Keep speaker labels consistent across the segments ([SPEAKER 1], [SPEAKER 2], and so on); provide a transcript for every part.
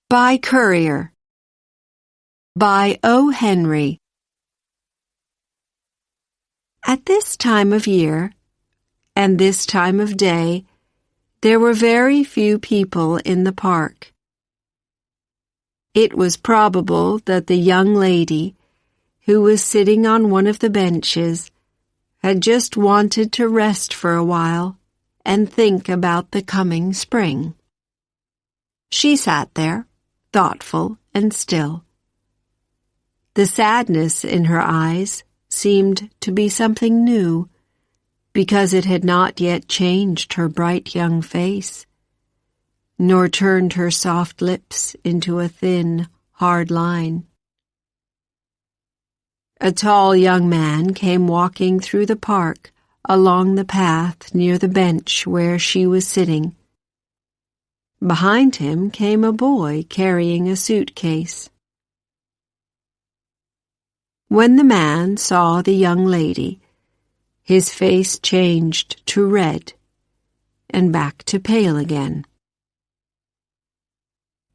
[SPEAKER 1] By Courier, by O. Henry. At this time of year, and this time of day, there were very few people in the park. It was probable that the young lady, who was sitting on one of the benches, had just wanted to rest for a while and think about the coming spring. She sat there, thoughtful and still. The sadness in her eyes seemed to be something new, because it had not yet changed her bright young face, nor turned her soft lips into a thin, hard line. A tall young man came walking through the park along the path near the bench where she was sitting. Behind him came a boy carrying a suitcase. When the man saw the young lady, his face changed to red and back to pale again.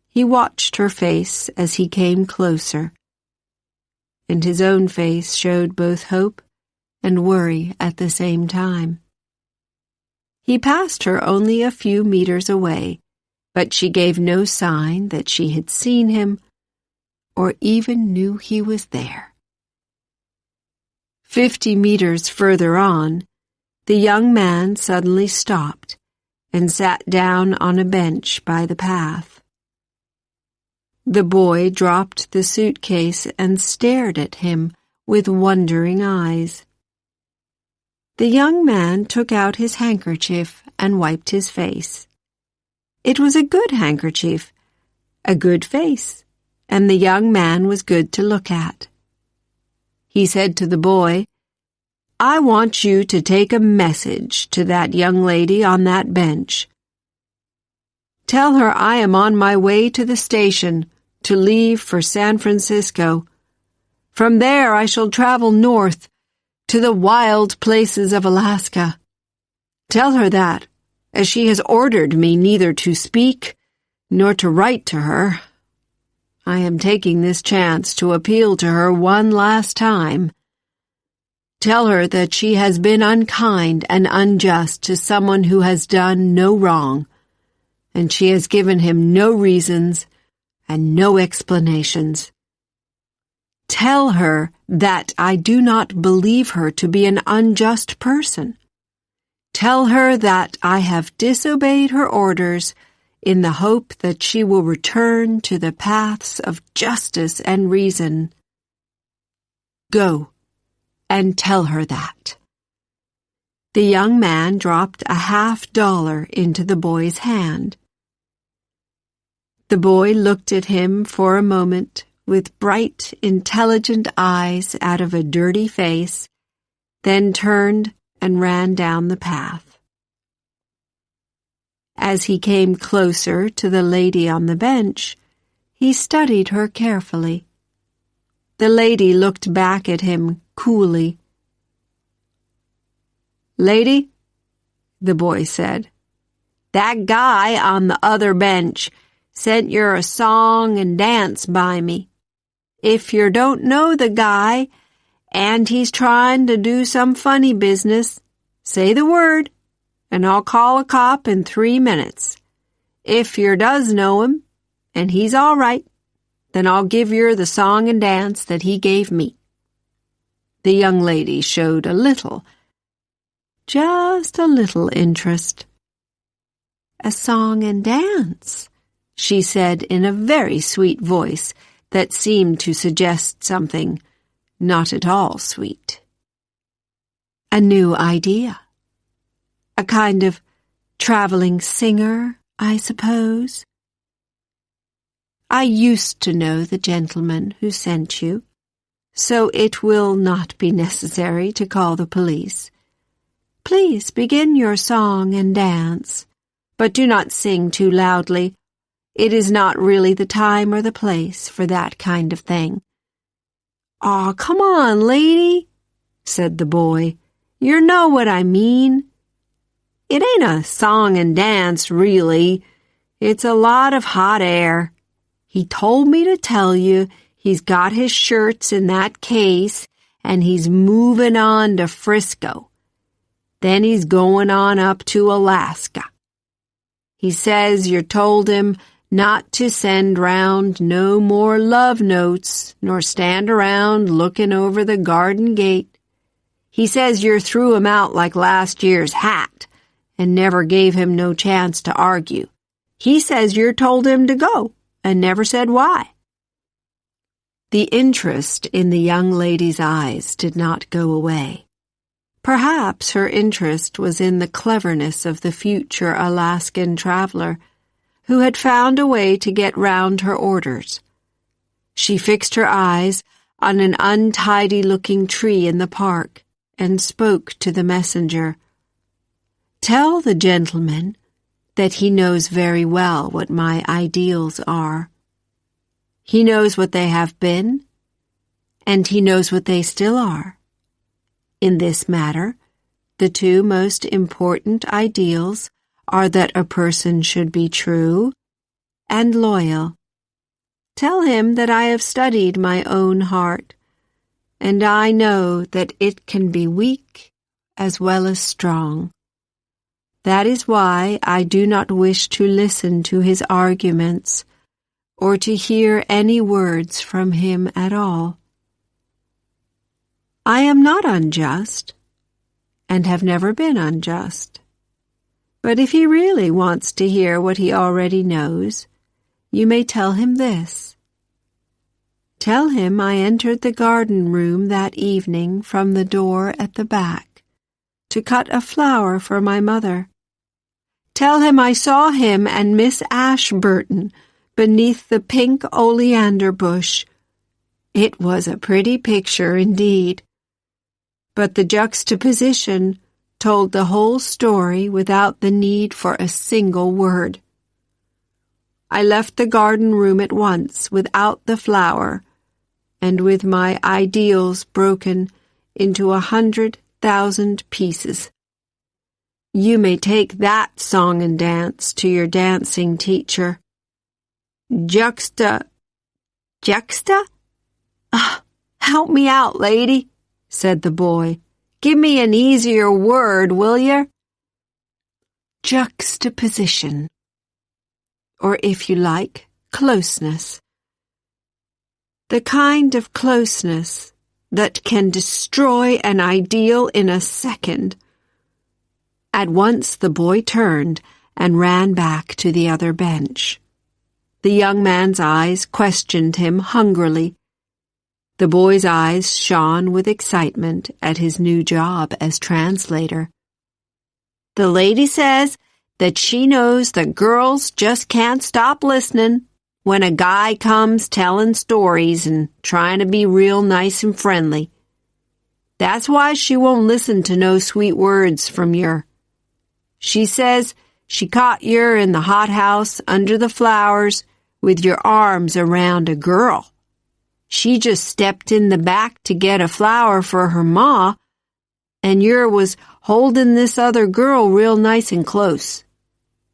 [SPEAKER 1] He watched her face as he came closer, and his own face showed both hope and worry at the same time. He passed her only a few meters away, but she gave no sign that she had seen him or even knew he was there. 50 meters further on, the young man suddenly stopped and sat down on a bench by the path. The boy dropped the suitcase and stared at him with wondering eyes. The young man took out his handkerchief and wiped his face. It was a good handkerchief, a good face, and the young man was good to look at. He said to the boy, "I want you to take a message to that young lady on that bench. Tell her I am on my way to the station to leave for San Francisco. From there I shall travel north to the wild places of Alaska. Tell her that, as she has ordered me neither to speak nor to write to her. I am taking this chance to appeal to her one last time. Tell her that she has been unkind and unjust to someone who has done no wrong, and she has given him no reasons and no explanations. Tell her that I do not believe her to be an unjust person. Tell her that I have disobeyed her orders in the hope that she will return to the paths of justice and reason. Go and tell her that." The young man dropped a $50 into the boy's hand. The boy looked at him for a moment with bright, intelligent eyes out of a dirty face, then turned and ran down the path. As he came closer to the lady on the bench, he studied her carefully. The lady looked back at him coolly. "Lady," the boy said, "that guy on the other bench sent yer a song and dance by me. If yer don't know the guy, and he's trying to do some funny business, say the word, and I'll call a cop in 3 minutes. If yer does know him, and he's all right, then I'll give yer the song and dance that he gave me." The young lady showed a little, just a little interest. "A song and dance," she said in a very sweet voice that seemed to suggest something not at all sweet. "A new idea. A kind of traveling singer, I suppose?" "I used to know the gentleman who sent you, so it will not be necessary to call the police. Please begin your song and dance, but do not sing too loudly. It is not really the time or the place for that kind of thing." "Aw, come on, lady," said the boy. "You know what I mean. It ain't a song and dance, really. It's a lot of hot air. He told me to tell you he's got his shirts in that case and he's moving on to Frisco. Then he's going on up to Alaska. He says you told him not to send round no more love notes nor stand around looking over the garden gate. He says you threw him out like last year's hat and never gave him no chance to argue. He says you told him to go and never said why. The interest in the young lady's eyes did not go away. Perhaps her interest was in the cleverness of the future Alaskan traveler, who had found a way to get round her orders. She fixed her eyes on an untidy-looking tree in the park and spoke to the messenger. "Tell the gentleman that he knows very well what my ideals are. He knows what they have been, and he knows what they still are. In this matter, the two most important ideals are that a person should be true and loyal. Tell him that I have studied my own heart, and I know that it can be weak as well as strong. That is why I do not wish to listen to his arguments or to hear any words from him at all. I am not unjust, and have never been unjust. But if he really wants to hear what he already knows, you may tell him this. Tell him I entered the garden room that evening from the door at the back to cut a flower for my mother. Tell him I saw him and Miss Ashburton beneath the pink oleander bush. It was a pretty picture indeed. But the juxtaposition told the whole story without the need for a single word. I left the garden room at once without the flower and with my ideals broken into 100,000 pieces. You may take that song and dance to your dancing teacher. Juxta? Help me out, lady, said the boy. Give me an easier word, will you? Juxtaposition. Or if you like, closeness. The kind of closeness that can destroy an ideal in a second. At once the boy turned and ran back to the other bench. The young man's eyes questioned him hungrily. The boy's eyes shone with excitement at his new job as translator. The lady says that she knows the girls just can't stop listening when a guy comes telling stories and trying to be real nice and friendly. That's why she won't listen to no sweet words from yer. She says she caught yer in the hothouse under the flowers with your arms around a girl. She just stepped in the back to get a flower for her ma, and yer was holding this other girl real nice and close.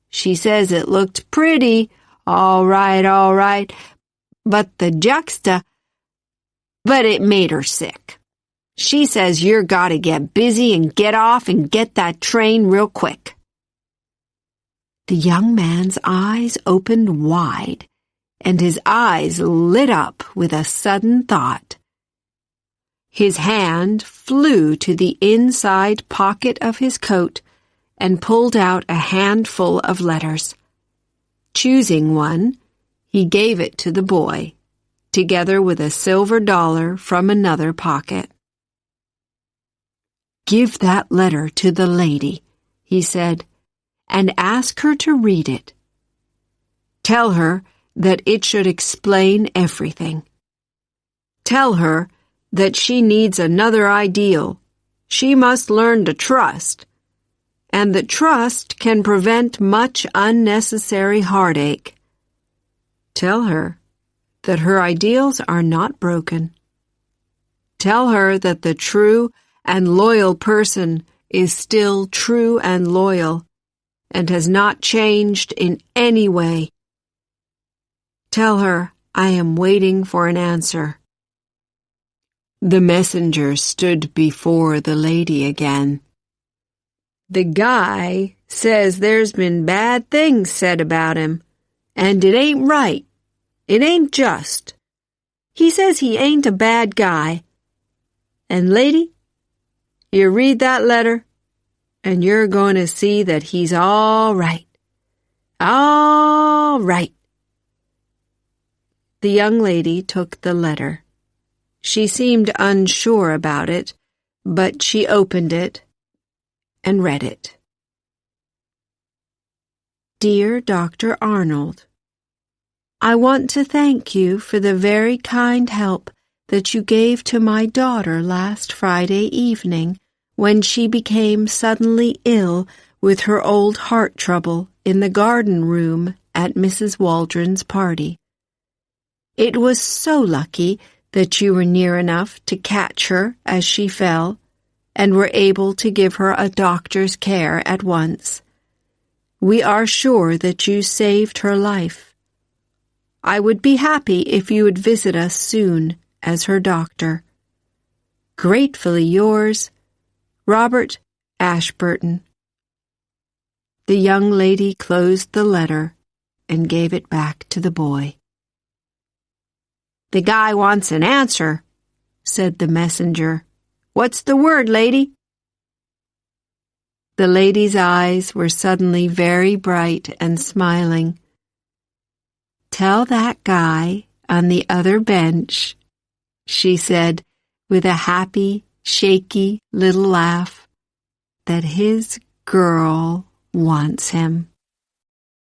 [SPEAKER 1] She says it looked pretty, all right, but but it made her sick. She says yer gotta get busy and get off and get that train real quick. The young man's eyes opened wide, and his eyes lit up with a sudden thought. His hand flew to the inside pocket of his coat and pulled out a handful of letters. Choosing one, he gave it to the boy, together with a silver dollar from another pocket. "Give that letter to the lady," he said, "and ask her to read it. Tell her that it should explain everything. Tell her that she needs another ideal. She must learn to trust, and that trust can prevent much unnecessary heartache. Tell her that her ideals are not broken. Tell her that the true and loyal person is still true and loyal and has not changed in any way. Tell her I am waiting for an answer." The messenger stood before the lady again. "The guy says there's been bad things said about him, and it ain't right. It ain't just. He says he ain't a bad guy. And lady, you read that letter, and you're going to see that he's all right. All right." The young lady took the letter. She seemed unsure about it, but she opened it and read it. "Dear Dr. Arnold, I want to thank you for the very kind help that you gave to my daughter last Friday evening when she became suddenly ill with her old heart trouble in the garden room at Mrs. Waldron's party. It was so lucky that you were near enough to catch her as she fell and were able to give her a doctor's care at once. We are sure that you saved her life. I would be happy if you would visit us soon as her doctor. Gratefully yours, Robert Ashburton." The young lady closed the letter and gave it back to the boy. "The guy wants an answer," said the messenger. "What's the word, lady?" The lady's eyes were suddenly very bright and smiling. "Tell that guy on the other bench," she said with a happy, shaky little laugh, "that his girl wants him."